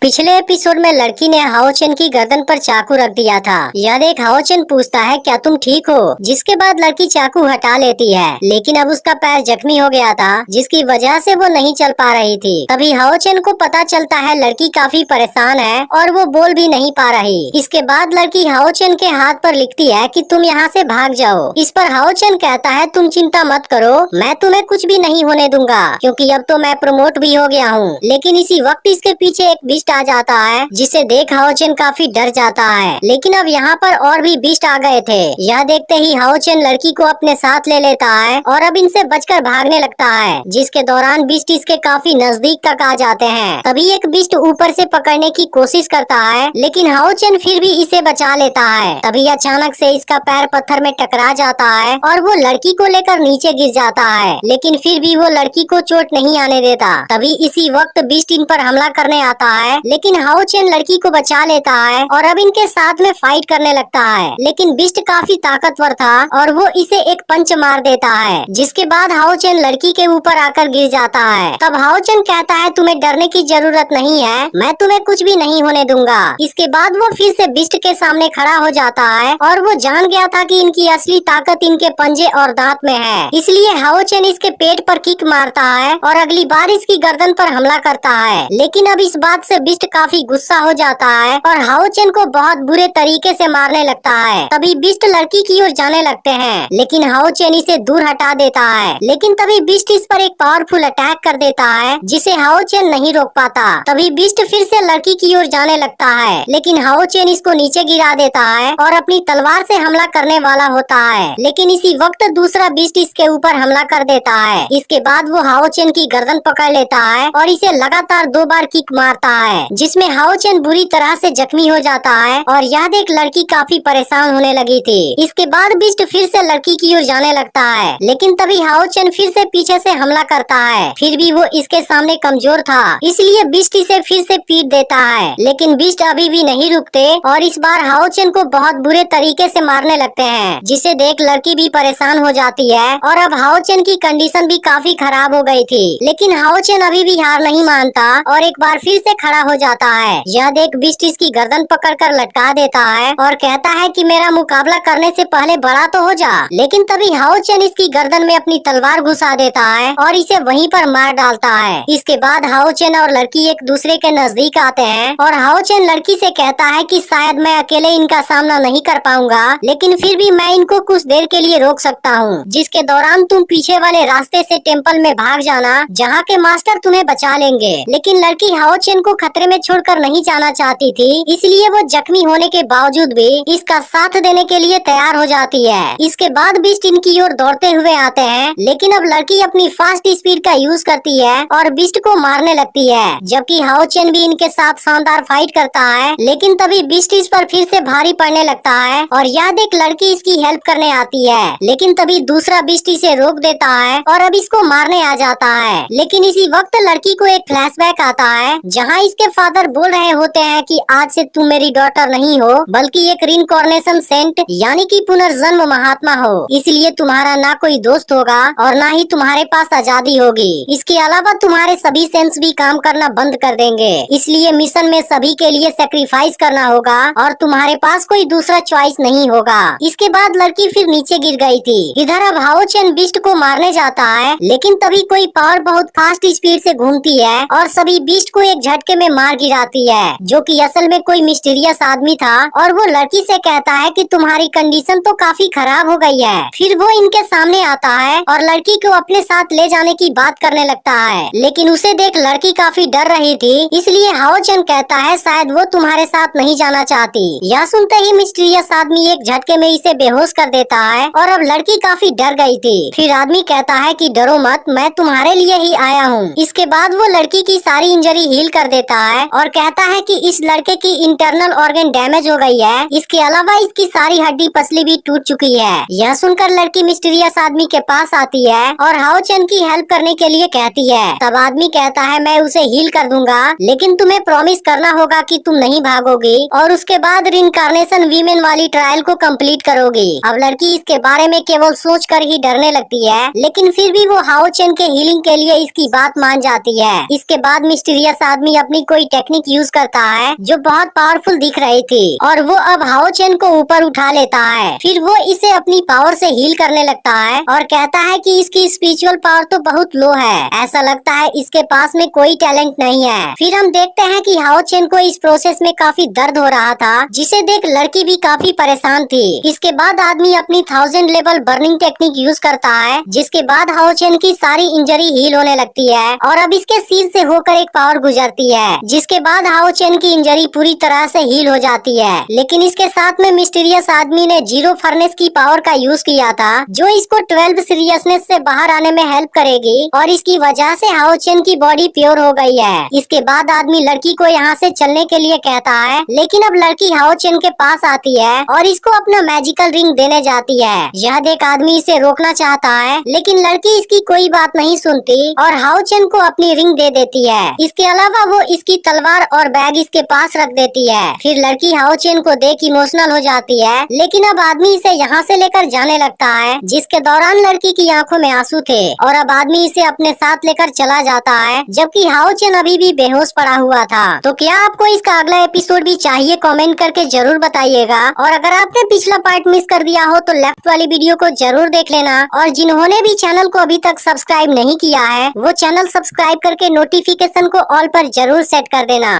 पिछले एपिसोड में लड़की ने हाओ चेन की गर्दन पर चाकू रख दिया था। यह देख हाओ चेन पूछता है क्या तुम ठीक हो, जिसके बाद लड़की चाकू हटा लेती है, लेकिन अब उसका पैर जख्मी हो गया था जिसकी वजह से वो नहीं चल पा रही थी। तभी हाओ चेन को पता चलता है लड़की काफी परेशान है और वो बोल भी नहीं पा रही। इसके बाद लड़की हाओ चेन के हाथ पर लिखती है कि तुम यहाँ से भाग जाओ। इस पर हाओ चेन कहता है तुम चिंता मत करो, मैं तुम्हें कुछ भी नहीं होने दूंगा क्योंकि अब तो मैं प्रमोट भी हो गया हूँ। लेकिन इसी वक्त इसके पीछे एक बिस्ट आ जाता है जिसे देख हाओ चेन काफी डर जाता है। लेकिन अब यहाँ पर और भी बिस्ट आ गए थे। यह देखते ही हाओ चेन लड़की को अपने साथ ले लेता है और अब इनसे बचकर भागने लगता है, जिसके दौरान बिस्ट इसके काफी नजदीक तक आ जाते हैं। तभी एक बिस्ट ऊपर से पकड़ने की कोशिश करता है, लेकिन हाओ चेन फिर भी इसे बचा लेता है। तभी अचानक से इसका पैर पत्थर में टकरा जाता है और वो लड़की को लेकर नीचे गिर जाता है, लेकिन फिर भी वो लड़की को चोट नहीं आने देता। तभी इसी वक्त बिस्ट इन पर हमला करने आता है, लेकिन हाओ चेन लड़की को बचा लेता है और अब इनके साथ में फाइट करने लगता है। लेकिन बिस्ट काफी ताकतवर था और वो इसे एक पंच मार देता है, जिसके बाद हाओ चेन लड़की के ऊपर आकर गिर जाता है। तब हाओ चेन कहता है तुम्हें डरने की जरूरत नहीं है, मैं तुम्हें कुछ भी नहीं होने दूंगा। इसके बाद वो फिर से बिस्ट के सामने खड़ा हो जाता है और वो जान गया था कि इनकी असली ताकत इनके पंजे और दांत में है। इसलिए हाओ चेन इसके पेट पर किक मारता है और अगली बार इसकी गर्दन पर हमला करता है। लेकिन अब इस बात से बिस्ट काफी गुस्सा हो जाता है और हाओ चेन को बहुत बुरे तरीके से मारने लगता है। तभी बिस्ट लड़की की ओर जाने लगते हैं, लेकिन हाओ चेन इसे दूर हटा देता है। लेकिन तभी बिस्ट इस पर एक पावरफुल अटैक कर देता है जिसे हाओ चेन नहीं रोक पाता। तभी बिस्ट फिर से लड़की की ओर जाने लगता है, लेकिन हाओ चेन इसको नीचे गिरा देता है और अपनी तलवार से हमला करने वाला होता है। लेकिन इसी वक्त दूसरा बिस्ट इसके ऊपर हमला कर देता है। इसके बाद वो हाओ चेन की गर्दन पकड़ लेता है और इसे लगातार 2 बार किक मारता है, जिसमें हाओ चेन बुरी तरह से जख्मी हो जाता है और यह देख लड़की काफी परेशान होने लगी थी। इसके बाद बिस्ट फिर से लड़की की ओर जाने लगता है, लेकिन तभी हाओ चेन फिर से पीछे से हमला करता है। फिर भी वो इसके सामने कमजोर था, इसलिए बिस्ट इसे फिर से पीट देता है। लेकिन बिस्ट अभी भी नहीं रुकते और इस बार हाओ चेन को बहुत बुरे तरीके से मारने लगते हैं, जिसे देख लड़की भी परेशान हो जाती है और अब हाओ चेन की कंडीशन भी काफी खराब हो गई थी। लेकिन हाओ चेन अभी भी हार नहीं मानता और एक बार फिर से खड़ा हो जाता है। यह देख बिस्ट इसकी गर्दन पकड़कर लटका देता है और कहता है कि मेरा मुकाबला करने से पहले बड़ा तो हो जा। लेकिन तभी हाओ चेन इसकी गर्दन में अपनी तलवार घुसा देता है और इसे वहीं पर मार डालता है। इसके बाद हाओ चेन और लड़की एक दूसरे के नजदीक आते हैं और हाओ चेन लड़की से कहता है कि शायद मैं अकेले इनका सामना नहीं कर पाऊंगा, लेकिन फिर भी मैं इनको कुछ देर के लिए रोक सकता हूँ, जिसके दौरान तुम पीछे वाले रास्ते से टेम्पल में भाग जाना, जहाँ के मास्टर तुम्हें बचा लेंगे। लेकिन लड़की हाओ चेन को खतरे में छोड़कर नहीं जाना चाहती थी, इसलिए वो जख्मी होने के बावजूद भी इसका साथ देने के लिए तैयार हो जाती है। इसके बाद बिस्ट इनकी ओर दौड़ते हुए आते हैं, लेकिन अब लड़की अपनी फास्ट स्पीड का यूज करती है और बिस्ट को मारने लगती है, जबकि हाओ चेन भी इनके साथ शानदार फाइट करता है। लेकिन तभी बिस्ट इस पर फिर से भारी पड़ने लगता है और यह देख लड़की इसकी हेल्प करने आती है। लेकिन तभी दूसरा बिस्ट इसे रोक देता है और अब इसको मारने आ जाता है। लेकिन इसी वक्त लड़की को एक फ्लैशबैक आता है, जहाँ इसके फादर बोल रहे होते हैं कि आज से तुम मेरी डॉटर नहीं हो, बल्कि एक रिइंकार्नेशन सेंट यानी कि पुनर्जन्म महात्मा हो। इसलिए तुम्हारा ना कोई दोस्त होगा और ना ही तुम्हारे पास आजादी होगी। इसके अलावा तुम्हारे सभी सेंस भी काम करना बंद कर देंगे। इसलिए मिशन में सभी के लिए सेक्रीफाइस करना होगा और तुम्हारे पास कोई दूसरा चॉइस नहीं होगा। इसके बाद लड़की फिर नीचे गिर गई थी। इधर अब हाओ चेन बिस्ट को मारने जाता है, लेकिन तभी कोई पावर बहुत फास्ट स्पीड से घूमती है और सभी बिस्ट को एक झटके में मार गिराती है, जो कि असल में कोई मिस्टीरियस आदमी था। और वो लड़की से कहता है कि तुम्हारी कंडीशन तो काफी खराब हो गई है। फिर वो इनके सामने आता है और लड़की को अपने साथ ले जाने की बात करने लगता है, लेकिन उसे देख लड़की काफी डर रही थी, इसलिए हाओ चेन कहता है शायद वो तुम्हारे साथ नहीं जाना चाहती। यह सुनते ही मिस्टीरियस आदमी एक झटके में इसे बेहोश कर देता है और अब लड़की काफी डर गई थी। फिर आदमी कहता है कि डरो मत, मैं तुम्हारे लिए ही आया हूँ। इसके बाद वो लड़की की सारी इंजरी हील कर देता है और कहता है कि इस लड़के की इंटरनल ऑर्गन डैमेज हो गई है, इसके अलावा इसकी सारी हड्डी पसली भी टूट चुकी है। यह सुनकर लड़की मिस्टीरियस आदमी के पास आती है और हाओ चेन की हेल्प करने के लिए कहती है। तब आदमी कहता है मैं उसे हील कर दूंगा, लेकिन तुम्हें प्रॉमिस करना होगा कि तुम नहीं भागोगी और उसके बाद रिइंकार्नेशन वीमेन वाली ट्रायल को कंप्लीट करोगी। अब लड़की इसके बारे में केवल सोच कर ही डरने लगती है, लेकिन फिर भी वो हाओ चेन के हीलिंग के लिए इसकी बात मान जाती है। इसके बाद मिस्टीरियस आदमी अपनी कोई कोई टेक्निक यूज करता है जो बहुत पावरफुल दिख रही थी और वो अब हाओ चेन को ऊपर उठा लेता है। फिर वो इसे अपनी पावर से हील करने लगता है और कहता है कि इसकी स्पिरिचुअल पावर तो बहुत लो है, ऐसा लगता है इसके पास में कोई टैलेंट नहीं है। फिर हम देखते हैं कि हाओ चेन को इस प्रोसेस में काफी दर्द हो रहा था, जिसे देख लड़की भी काफी परेशान थी। इसके बाद आदमी अपनी 1000 लेवल बर्निंग टेक्निक यूज करता है, जिसके बाद हाओ चेन की सारी इंजरी हील होने लगती है और अब इसके सिर से होकर एक पावर गुजरती है, जिसके बाद हाओ चेन की इंजरी पूरी तरह से हील हो जाती है। लेकिन इसके साथ में मिस्टीरियस आदमी ने जीरो फर्नेस की पावर का यूज किया था, जो इसको 12 सीरियसनेस से बाहर आने में हेल्प करेगी और इसकी वजह से हाओ चेन की बॉडी प्योर हो गई है। इसके बाद आदमी लड़की को यहाँ से चलने के लिए कहता है, लेकिन अब लड़की हाओ चेन के पास आती है और इसको अपना मैजिकल रिंग देने जाती है। यह देख आदमी इसे रोकना चाहता है, लेकिन लड़की इसकी कोई बात नहीं सुनती और हाओ चेन को अपनी रिंग दे देती है। इसके अलावा वो इसकी तलवार और बैग इसके पास रख देती है। फिर लड़की हाओ चेन को देख इमोशनल हो जाती है, लेकिन अब आदमी इसे यहाँ से लेकर जाने लगता है, जिसके दौरान लड़की की आंखों में आंसू थे और अब आदमी इसे अपने साथ लेकर चला जाता है, जबकि हाओ चेन अभी भी बेहोश पड़ा हुआ था। तो क्या आपको इसका अगला एपिसोड भी चाहिए? कमेंट करके जरूर बताइएगा। और अगर आपने पिछला पार्ट मिस कर दिया हो तो लेफ्ट वाली वीडियो को जरूर देख लेना और जिन्होंने भी चैनल को अभी तक सब्सक्राइब नहीं किया है वो चैनल सब्सक्राइब करके नोटिफिकेशन को ऑल पर जरूर सेट कर देना।